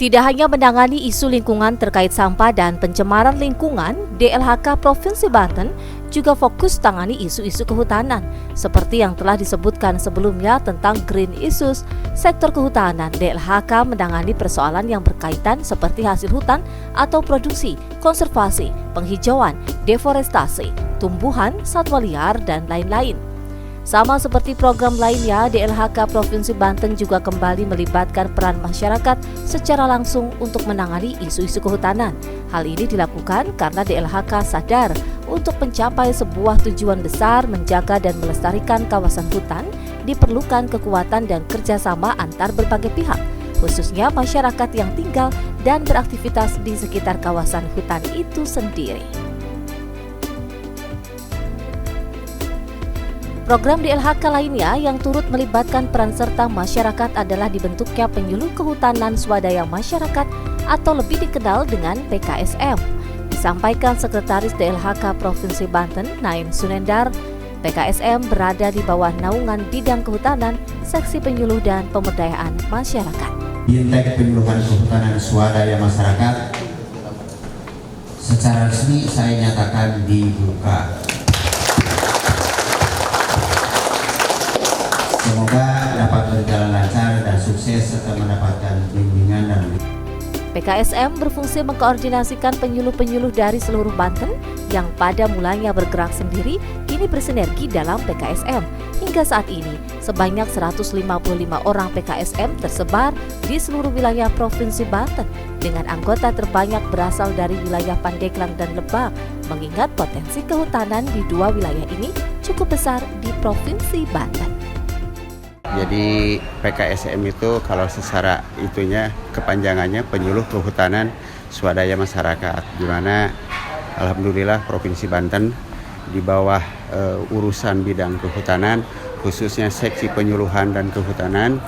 Tidak hanya menangani isu lingkungan terkait sampah dan pencemaran lingkungan, DLHK Provinsi Banten juga fokus tangani isu-isu kehutanan, seperti yang telah disebutkan sebelumnya tentang green issues. Sektor kehutanan, DLHK menangani persoalan yang berkaitan seperti hasil hutan atau produksi, konservasi, penghijauan, deforestasi, tumbuhan, satwa liar, dan lain-lain. Sama seperti program lainnya, DLHK Provinsi Banten juga kembali melibatkan peran masyarakat secara langsung untuk menangani isu-isu kehutanan. Hal ini dilakukan karena DLHK sadar untuk mencapai sebuah tujuan besar menjaga dan melestarikan kawasan hutan diperlukan kekuatan dan kerjasama antar berbagai pihak, khususnya masyarakat yang tinggal dan beraktivitas di sekitar kawasan hutan itu sendiri. Program DLHK lainnya yang turut melibatkan peran serta masyarakat adalah dibentuknya Penyuluh Kehutanan Swadaya Masyarakat atau lebih dikenal dengan PKSM. Disampaikan Sekretaris DLHK Provinsi Banten, Naim Sunendar, PKSM berada di bawah naungan bidang kehutanan, seksi penyuluh dan pemberdayaan masyarakat. Bintek Penyuluhan Kehutanan Swadaya Masyarakat secara resmi saya nyatakan dibuka. Semoga dapat berjalan lancar dan sukses serta mendapatkan bimbingan dan PKSM berfungsi mengkoordinasikan penyuluh-penyuluh dari seluruh Banten yang pada mulanya bergerak sendiri, kini bersinergi dalam PKSM. Hingga saat ini, sebanyak 155 orang PKSM tersebar di seluruh wilayah Provinsi Banten, dengan anggota terbanyak berasal dari wilayah Pandeglang dan Lebak, mengingat potensi kehutanan di dua wilayah ini cukup besar di Provinsi Banten. Jadi PKSM itu kalau secara itunya kepanjangannya Penyuluh Kehutanan Swadaya Masyarakat, di mana alhamdulillah Provinsi Banten di bawah urusan bidang kehutanan, khususnya seksi penyuluhan dan kehutanan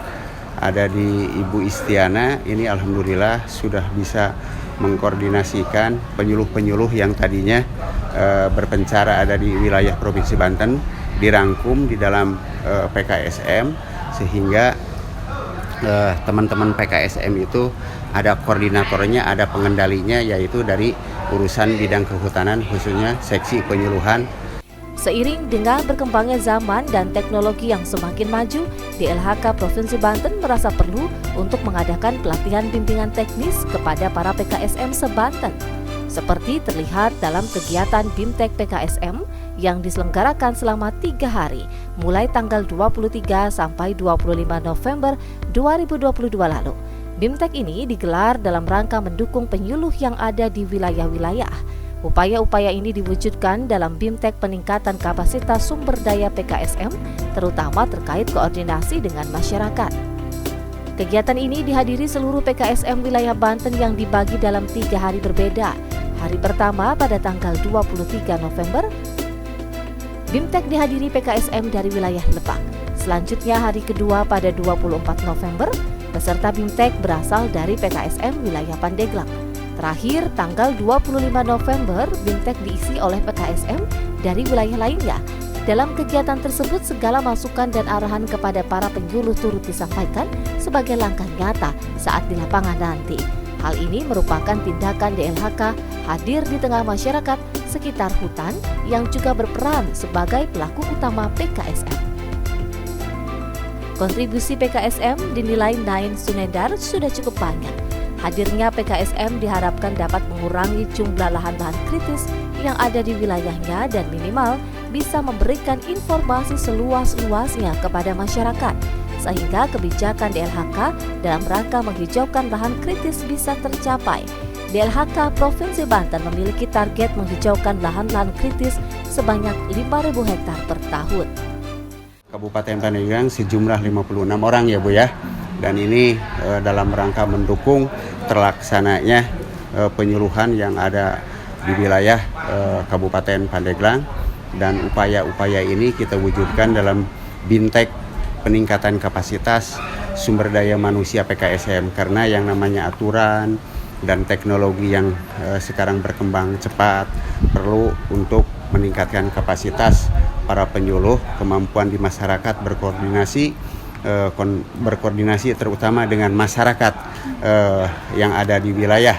ada di Ibu Istiana. Ini alhamdulillah sudah bisa mengkoordinasikan penyuluh-penyuluh yang tadinya berpencara ada di wilayah Provinsi Banten, dirangkum di dalam PKSM, sehingga teman-teman PKSM itu ada koordinatornya, ada pengendalinya, yaitu dari urusan bidang kehutanan, khususnya seksi penyuluhan. Seiring dengan berkembangnya zaman dan teknologi yang semakin maju, DLHK Provinsi Banten merasa perlu untuk mengadakan pelatihan bimbingan teknis kepada para PKSM se-Banten. Seperti terlihat dalam kegiatan BIMTEK PKSM yang diselenggarakan selama 3 hari, mulai tanggal 23 sampai 25 November 2022 lalu. BIMTEK ini digelar dalam rangka mendukung penyuluh yang ada di wilayah-wilayah. Upaya-upaya ini diwujudkan dalam BIMTEK peningkatan kapasitas sumber daya PKSM, terutama terkait koordinasi dengan masyarakat. Kegiatan ini dihadiri seluruh PKSM wilayah Banten yang dibagi dalam 3 hari berbeda. Hari pertama pada tanggal 23 November, BIMTEK dihadiri PKSM dari wilayah Lebak. Selanjutnya hari kedua pada 24 November, peserta BIMTEK berasal dari PKSM wilayah Pandeglang. Terakhir tanggal 25 November, BIMTEK diisi oleh PKSM dari wilayah lainnya. Dalam kegiatan tersebut, segala masukan dan arahan kepada para penyuluh turut disampaikan sebagai langkah nyata saat di lapangan nanti. Hal ini merupakan tindakan DLHK hadir di tengah masyarakat sekitar hutan yang juga berperan sebagai pelaku utama PKSM. Kontribusi PKSM dinilai Naim Sunendar sudah cukup banyak. Hadirnya PKSM diharapkan dapat mengurangi jumlah lahan-lahan kritis yang ada di wilayahnya dan minimal bisa memberikan informasi seluas-luasnya kepada masyarakat, sehingga kebijakan DLHK dalam rangka menghijaukan lahan kritis bisa tercapai. DLHK Provinsi Banten memiliki target menghijaukan lahan-lahan kritis sebanyak 5.000 hektar per tahun. Kabupaten Pandeglang sejumlah 56 orang ya Bu ya, dan ini dalam rangka mendukung terlaksananya penyuluhan yang ada di wilayah Kabupaten Pandeglang, dan upaya-upaya ini kita wujudkan dalam BIMTEK peningkatan kapasitas sumber daya manusia PKSM, karena yang namanya aturan dan teknologi yang sekarang berkembang cepat perlu untuk meningkatkan kapasitas para penyuluh, kemampuan di masyarakat berkoordinasi berkoordinasi terutama dengan masyarakat yang ada di wilayah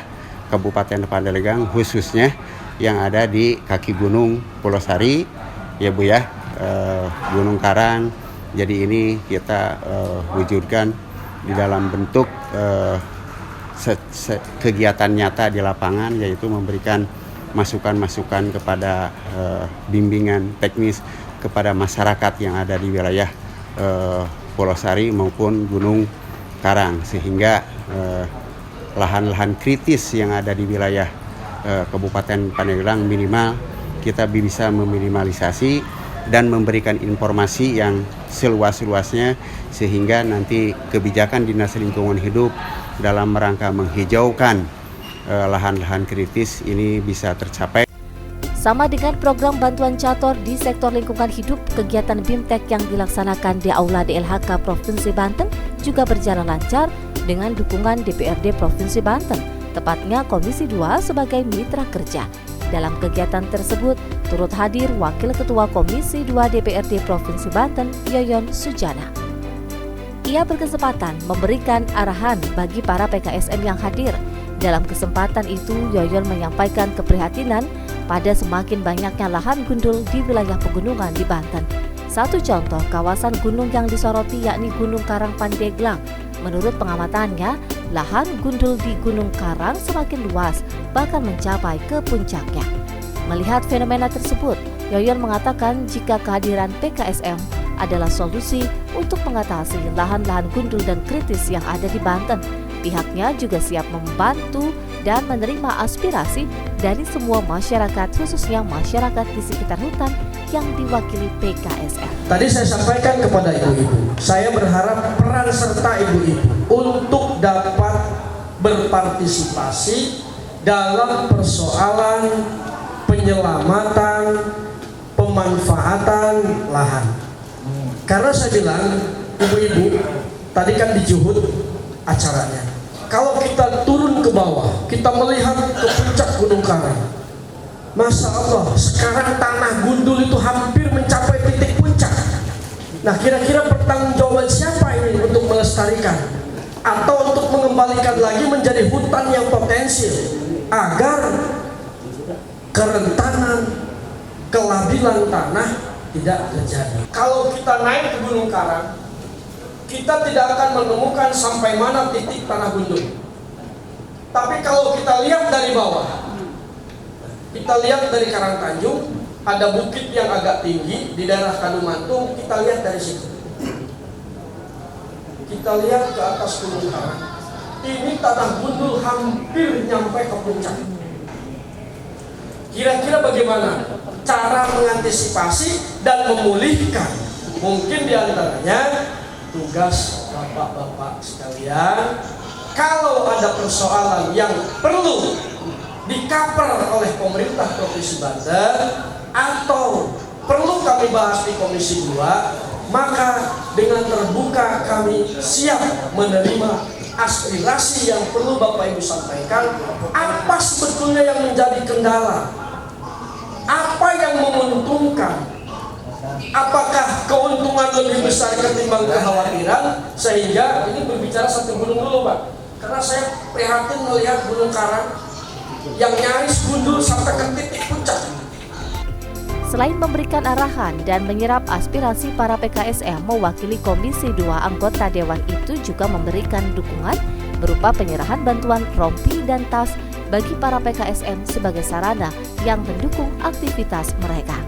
Kabupaten Pandeglang, khususnya yang ada di kaki Gunung Pulau Sari, ya Bu ya, Gunung Karang. Jadi ini kita wujudkan di dalam bentuk kegiatan nyata di lapangan, yaitu memberikan masukan-masukan kepada bimbingan teknis kepada masyarakat yang ada di wilayah Pulau Sari maupun Gunung Karang, sehingga lahan-lahan kritis yang ada di wilayah Kabupaten Pandeglang minimal kita bisa meminimalisasi dan memberikan informasi yang seluas-luasnya, sehingga nanti kebijakan Dinas Lingkungan Hidup dalam rangka menghijaukan lahan-lahan kritis ini bisa tercapai. Sama dengan program bantuan cator di sektor lingkungan hidup, kegiatan BIMTEK yang dilaksanakan di Aula DLHK Provinsi Banten juga berjalan lancar dengan dukungan DPRD Provinsi Banten, tepatnya Komisi 2 sebagai mitra kerja. Dalam kegiatan tersebut, turut hadir Wakil Ketua Komisi 2 DPRD Provinsi Banten, Yoyon Sujana. Ia berkesempatan memberikan arahan bagi para PKSM yang hadir. Dalam kesempatan itu, Yoyon menyampaikan keprihatinan pada semakin banyaknya lahan gundul di wilayah pegunungan di Banten. Satu contoh kawasan gunung yang disoroti yakni Gunung Karang Pandeglang. Menurut pengamatannya, lahan gundul di Gunung Karang semakin luas, bahkan mencapai ke puncaknya. Melihat fenomena tersebut, Yoyon mengatakan jika kehadiran PKSM adalah solusi untuk mengatasi lahan-lahan gundul dan kritis yang ada di Banten. Pihaknya juga siap membantu dan menerima aspirasi dari semua masyarakat, khususnya masyarakat di sekitar hutan yang diwakili PKSM. Tadi saya sampaikan kepada ibu-ibu, saya berharap peran serta ibu-ibu untuk dapat berpartisipasi dalam persoalan penyelamatan, pemanfaatan lahan. Karena saya bilang, ibu-ibu, tadi kan di Juhud acaranya. Kalau kita turun ke bawah, kita melihat ke puncak Gunung Karang, Masya Allah, sekarang tanah gundul itu hampir mencapai titik puncak. Nah, kira-kira pertanggungjawaban siapa ini untuk melestarikan atau untuk mengembalikan lagi menjadi hutan yang potensial agar kerentanan, kelabilan tanah tidak terjadi. Kalau kita naik ke Gunung Karang, kita tidak akan menemukan sampai mana titik tanah gundul. Tapi kalau kita lihat dari bawah, kita lihat dari Karang Tanjung, ada bukit yang agak tinggi di daerah Kadumantung, kita lihat dari situ. Kita lihat ke atas Gunung Karang, ini tanah gundul hampir nyampe ke puncak. Kira-kira bagaimana cara mengantisipasi dan memulihkan? Mungkin diantaranya tugas bapak-bapak sekalian, kalau ada persoalan yang perlu di-cover oleh pemerintah Provinsi Banten atau perlu kami bahas di Komisi 2, maka dengan terbuka kami siap menerima aspirasi yang perlu Bapak Ibu sampaikan. Apa sebetulnya yang menjadi kendala? Apa yang menguntungkan? Apakah keuntungan lebih besar ketimbang kekhawatiran? Sehingga ini berbicara satu gunung dulu, Pak. Karena saya prihatin melihat Gunung Karang yang nyaris gundul sampai ke titik puncak. Selain memberikan arahan dan menyerap aspirasi para PKSM, mewakili Komisi 2 anggota Dewan itu juga memberikan dukungan berupa penyerahan bantuan rompi dan tas bagi para PKSM sebagai sarana yang mendukung aktivitas mereka.